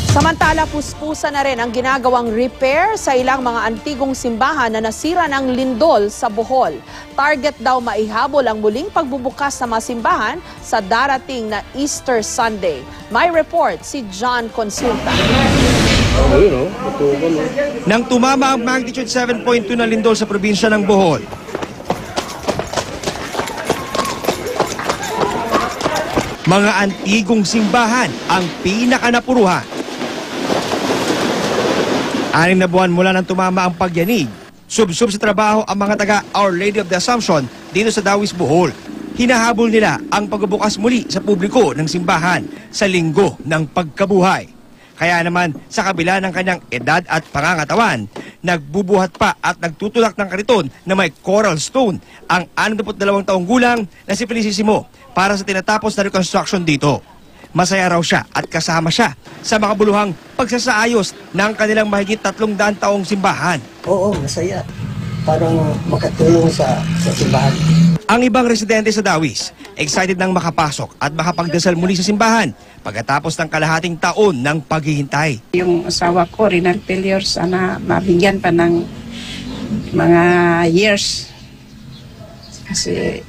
Samantala, puspusa na rin ang ginagawang repair sa ilang mga antigong simbahan na nasira ng lindol sa Bohol. Target daw maihabol ang muling pagbubukas ng mga simbahan sa darating na Easter Sunday. May report si John Consulta. Nang tumama ang magnitude 7.2 na lindol sa probinsya ng Bohol, mga antigong simbahan ang pinakanapuruhan. 6 na buwan mula nang tumama ang pagyanig, subsub sa trabaho ang mga taga Our Lady of the Assumption dito sa Dawis, Bohol. Hinahabol nila ang pagbubukas muli sa publiko ng simbahan sa linggo ng pagkabuhay. Kaya naman, sa kabila ng kanyang edad at pangangatawan, nagbubuhat pa at nagtutulak ng kariton na may coral stone ang 62 taong gulang na si Felicissimo para sa tinatapos na reconstruction dito. Masaya raw siya at kasama siya sa makabuluhang pagsasaayos ng kanilang mahigit 300 taong simbahan. Oo, masaya. Parang makatulong sa simbahan. Ang ibang residente sa Dawis, excited nang makapasok at makapagdasal muli sa simbahan pagkatapos ng kalahating taon ng paghihintay. Yung asawa ko, renal failure, sana mabigyan pa ng mga years. Kasi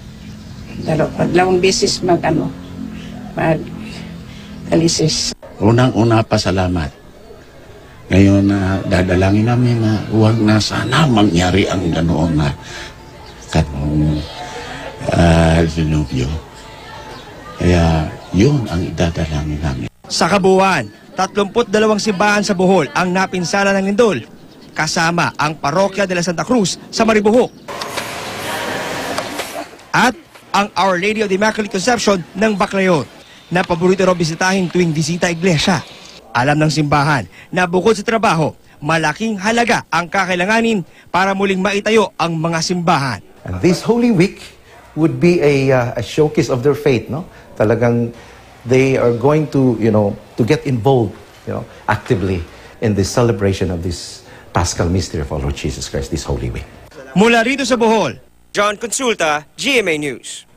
dalawang beses mag-alisis. Unang-una pasalamat. Ngayon na dadalangin namin na huwag na sana mangyari ang ganoon na kanong dilubyo. Kaya yun ang idadalangin namin. Sa kabuuan, 32 simbahan sa Bohol ang napinsala ng lindol, kasama ang Parokya de la Santa Cruz sa Maribohok at ang Our Lady of the Immaculate Conception ng Baclayon, na paborito raw bisitahin tuwing bisita iglesia. Alam ng simbahan na bukod sa trabaho, malaking halaga ang kakailanganin para muling maitayo ang mga simbahan. And this Holy Week would be a showcase of their faith, no? Talagang they are going to, to get involved, actively in the celebration of this Paschal mystery of our Lord Jesus Christ, this Holy Week. Mula rito sa Bohol, John Consulta, GMA News.